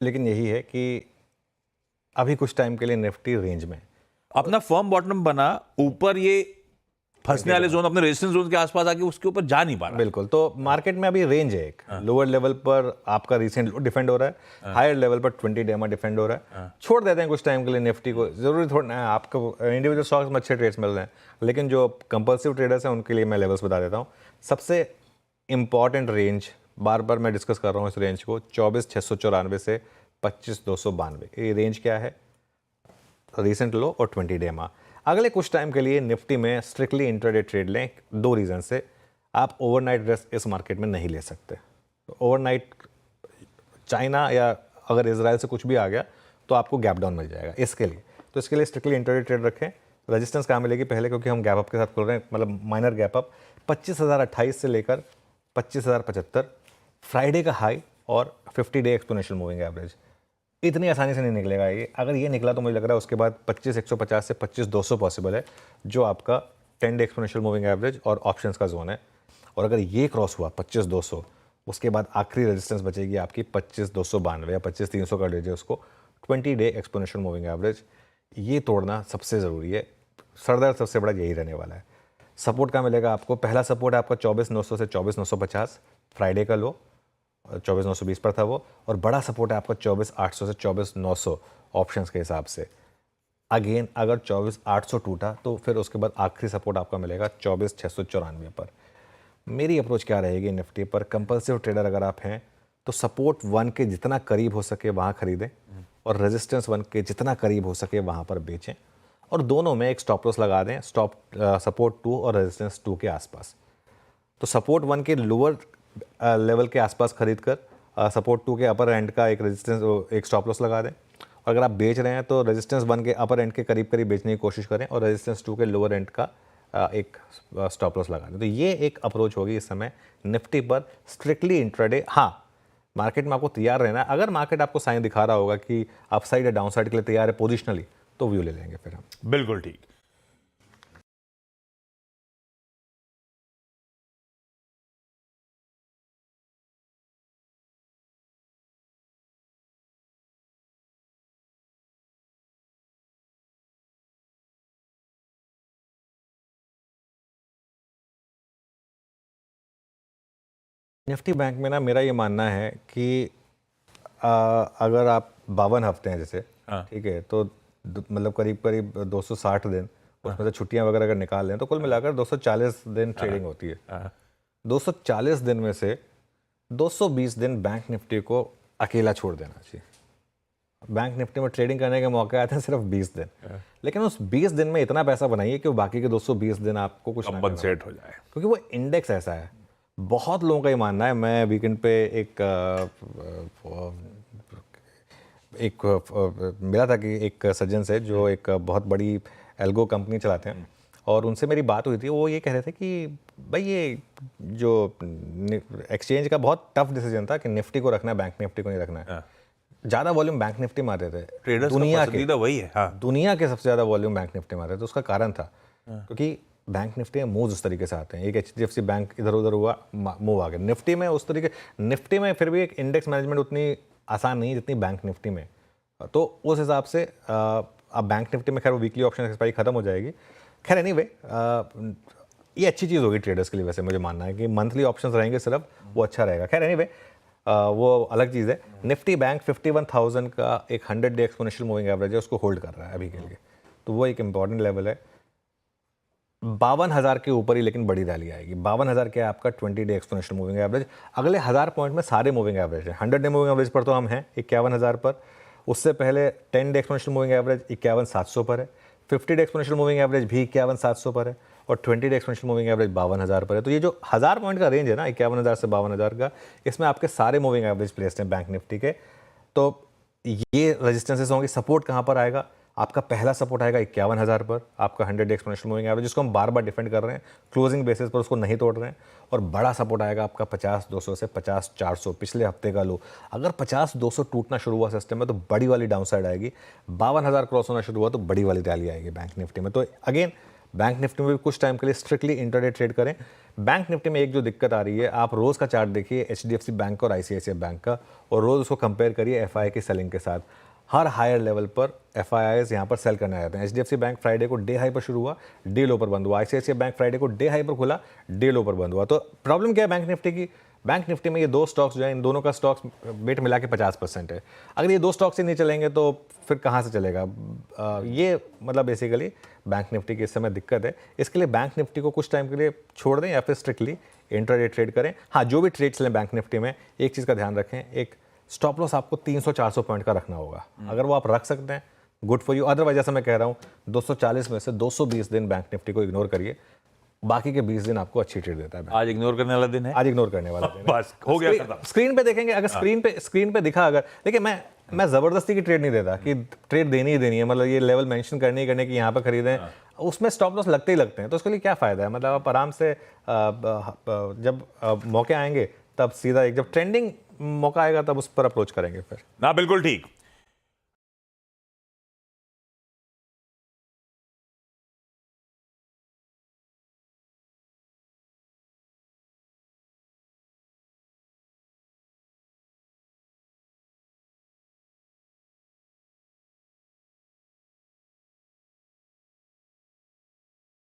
लेकिन यही है कि अभी कुछ टाइम के लिए निफ्टी रेंज में है। अपना फर्म बॉटम बना, ऊपर ये फंसने वाले जोन, अपने रेजिस्टेंस जोन के आसपास आके उसके ऊपर जा नहीं पा रहा। बिल्कुल, तो मार्केट में अभी रेंज है। एक लोअर लेवल पर आपका रिसेंट लो डिफेंड हो रहा है, हायर लेवल पर 20 डे डिफेंड हो रहा है। छोड़ देते हैं कुछ टाइम के लिए निफ्टी को, जरूरी थोड़ा ना है। आपको इंडिविजुअल स्टॉक्स में अच्छे ट्रेड्स मिल रहे हैं, लेकिन जो कंपल्सिव ट्रेडर्स हैं उनके लिए मैं लेवल्स बता देता हूँ। सबसे इंपॉर्टेंट रेंज, बार बार मैं डिस्कस कर रहा हूँ इस रेंज को, 24,694 से 25,292। ये रेंज क्या है? रीसेंट लो और 20 डे मा। अगले कुछ टाइम के लिए निफ्टी में स्ट्रिक्टली इंट्राडे ट्रेड लें। दो रीज़न से आप ओवरनाइट रिस्क इस मार्केट में नहीं ले सकते। ओवरनाइट चाइना या अगर इजराइल से कुछ भी आ गया तो आपको गैप डाउन मिल जाएगा इसके लिए। तो इसके लिए स्ट्रिक्टली इंट्राडे ट्रेड रखें। रेजिस्टेंस कहाँ मिलेगी पहले, क्योंकि हम गैप अप के साथ खुल रहे हैं, मतलब माइनर गैप अप 25,028 से लेकर 25,075 फ्राइडे का हाई और 50 डे एक्सपोनेंशियल मूविंग एवरेज। इतनी आसानी से नहीं निकलेगा ये। अगर ये निकला तो मुझे लग रहा है उसके बाद 25,150 से 25,200 पॉसिबल है, जो आपका 10 डे एक्सपोनेंशियल मूविंग एवरेज और ऑप्शंस का जोन है। और अगर ये क्रॉस हुआ 25,200, उसके बाद आखिरी रेजिस्टेंस बचेगी आपकी 25,292 या 25,300 कर लीजिए उसको, 20 डे एक्सपोनेंशियल मूविंग एवरेज। ये तोड़ना सबसे ज़रूरी है। सरदर्द सबसे बड़ा यही रहने वाला है। सपोर्ट कहाँ मिलेगा आपको? पहला सपोर्ट है आपका 24,900 से 24,950, फ्राइडे का लो 24,920 पर था वो। और बड़ा सपोर्ट है आपका 24,800 से 24,900 ऑप्शंस के हिसाब से। अगेन अगर 24,800 टूटा तो फिर उसके बाद आखिरी सपोर्ट आपका मिलेगा 24,694 पर। मेरी अप्रोच क्या रहेगी निफ्टी पर? कंपल्सिव ट्रेडर अगर आप हैं तो सपोर्ट 1 के जितना करीब हो सके वहाँ खरीदें, और रेजिस्टेंस 1 के जितना करीब हो सके वहाँ पर बेचें, और दोनों में एक स्टॉप लॉस लगा दें, सपोर्ट 2 और रेजिस्टेंस 2 के आसपास। तो सपोर्ट 1 के लोअर लेवल के आसपास खरीद कर सपोर्ट 2 के अपर एंड का एक रेजिस्टेंस, एक स्टॉप लॉस लगा दें। और अगर आप बेच रहे हैं तो रेजिस्टेंस 1 के अपर एंड के करीब करीब बेचने की कोशिश करें, और रेजिस्टेंस 2 के लोअर एंड का एक स्टॉप लॉस लगा दें। तो ये एक अप्रोच होगी इस समय निफ्टी पर, स्ट्रिक्टली इंट्राडे। हाँ, मार्केट में आपको तैयार रहना है। अगर मार्केट आपको साइन दिखा रहा होगा कि अपसाइड या डाउनसाइड के लिए तैयार है पोजिशनली, तो व्यू ले लेंगे फिर हम। बिल्कुल ठीक। निफ्टी बैंक में ना मेरा ये मानना है कि अगर आप 52 हफ्ते हैं जैसे, ठीक है, तो मतलब करीब करीब 260 दिन, उसमें से छुट्टियां वगैरह अगर निकाल लें तो कुल मिलाकर 240 दिन ट्रेडिंग होती है। 240 दिन में से 220 दिन बैंक निफ्टी को अकेला छोड़ देना चाहिए। बैंक निफ्टी में ट्रेडिंग करने के मौके आते हैं सिर्फ 20 दिन, लेकिन उस 20 दिन में इतना पैसा बनाइए कि वो बाकी के 220 दिन आपको कुछ ना करना कंपनसेट हो जाए, क्योंकि वो इंडेक्स ऐसा है। बहुत लोगों का ये मानना है। मैं वीकेंड पे मिला था कि एक सज्जन से जो एक बहुत बड़ी एल्गो कंपनी चलाते हैं, और उनसे मेरी बात हुई थी। वो ये कह रहे थे कि भाई ये जो एक्सचेंज का बहुत टफ डिसीजन था कि निफ्टी को रखना है, बैंक निफ्टी को नहीं रखना है। ज़्यादा वॉल्यूम बैंक निफ्टी में आते थे, ट्रेडर्स दुनिया का पसंदीदा वही है। हाँ, दुनिया के सबसे ज़्यादा वॉल्यूम बैंक निफ्टी में आते थे। तो उसका कारण था क्योंकि बैंक निफ्टी में मूव उस तरीके से आते हैं। एक HDFC बैंक इधर उधर हुआ, मूव आ गया। निफ्टी में उस तरीके, निफ्टी में फिर भी एक इंडेक्स मैनेजमेंट उतनी आसान नहीं है जितनी बैंक निफ्टी में। तो उस हिसाब से अब बैंक निफ्टी में खैर वो वीकली ऑप्शन एक्सपायरी खत्म हो जाएगी। खैर एनीवे, ये अच्छी चीज़ होगी ट्रेडर्स के लिए। वैसे मुझे मानना है कि मंथली ऑप्शंस रहेंगे सिर्फ, वो अच्छा रहेगा। खैर एनीवे, वो अलग चीज़ है। निफ्टी बैंक 51,000 का एक 100 डे एक्सपोनेंशियल मूविंग एवरेज है, उसको होल्ड कर रहा है अभी के लिए। तो वो एक इंपॉर्टेंट लेवल है। 52,000 के ऊपर ही लेकिन बड़ी रैली आएगी। 52,000 क्या है आपका 20 डे एक्सपोनेंशियल मूविंग एवरेज। अगले 1000 पॉइंट में सारे मूविंग एवरेज है। 100 डे मूविंग एवरेज पर तो हम हैं 51,000 पर। उससे पहले 10 डे एक्सपोनेंशियल मूविंग एवरेज 51,700 पर है। 50 डे एक्सपोनेंशियल मूविंग एवरेज भी 51,700 पर है, और 20 डे एक्सपोनेंशियल मूविंग एवरेज 52,000 पर है। तो ये जो 1000 पॉइंट का रेंज है ना, 51,000 से 52,000 का, इसमें आपके सारे मूविंग एवरेज प्लेस्ड हैं बैंक निफ्टी के। तो ये रेजिस्टेंसेस होंगे। सपोर्ट कहाँ पर आएगा? आपका पहला सपोर्ट आएगा 51,000 पर, आपका 100 डे एक्सपोनेंशियल मूविंग एवरेज, जिसको हम बार बार डिफेंड कर रहे हैं, क्लोजिंग बेसिस पर उसको नहीं तोड़ रहे हैं। और बड़ा सपोर्ट आएगा आपका 50,200 से 50,400, पिछले हफ्ते का लो। अगर 50,200 टूटना शुरू हुआ सिस्टम में तो बड़ी वाली डाउनसाइड आएगी। 52,000 क्रॉस होना शुरू हुआ तो बड़ी वाली रैली आएगी बैंक निफ्टी में। तो अगेन बैंक निफ्टी में भी कुछ टाइम के लिए स्ट्रिक्टली इंटरडे ट्रेड करें। बैंक निफ्टी में एक जो दिक्कत आ रही है, आप रोज़ का चार्ट देखिए HDFC बैंक और ICICI बैंक का, और रोज़ उसको कंपेयर करिए FII की सेलिंग के साथ। हर हायर लेवल पर FIIs यहाँ पर सेल करने आ जाते हैं। HDFC बैंक फ्राइडे को डे हाई पर शुरू हुआ, डे लो पर बंद हुआ। ICICI बैंक फ्राइडे को डे हाई पर खुला, डे लो पर बंद हुआ। तो प्रॉब्लम क्या है बैंक निफ्टी की? बैंक निफ्टी में ये दो स्टॉक्स जो है, इन दोनों का स्टॉक्स वेट मिला के 50% है। अगर ये दो स्टॉक्स ही नहीं चलेंगे तो फिर कहाँ से चलेगा? ये मतलब बेसिकली बैंक निफ्टी की इस समय दिक्कत है। इसके लिए बैंक निफ्टी को कुछ टाइम के लिए छोड़ दें या फिर स्ट्रिक्टली इंट्राडे ट्रेड करें। हाँ, जो भी ट्रेड्स लें बैंक निफ्टी में, एक चीज़ का ध्यान रखें, एक स्टॉप लॉस आपको 300-400 पॉइंट का रखना होगा। अगर वो आप रख सकते हैं, गुड फॉर यू। अदरवाइज जैसा मैं कह रहा हूँ, 240 में से 220 दिन बैंक निफ्टी को इग्नोर करिए, बाकी के 20 दिन आपको अच्छी ट्रेड देता है। आज इग्नोर करने वाला दिन है, आज इग्नोर करने वाला दिन है। बस हो गया खत्म। स्क्रीन पे देखेंगे, अगर स्क्रीन पे दिखा, अगर देखिए, मैं जबरदस्ती की ट्रेड नहीं देता कि ट्रेड देनी ही देनी है, मतलब ये लेवल मेंशन करने ही करने की यहाँ पर खरीदें, उसमें स्टॉप लॉस लगते ही लगते हैं। तो उसके लिए क्या फायदा है? मतलब आप आराम से जब मौके आएंगे तब सीधा एक, जब ट्रेंडिंग मौका आएगा तब उस पर अप्रोच करेंगे फिर। ना बिल्कुल ठीक।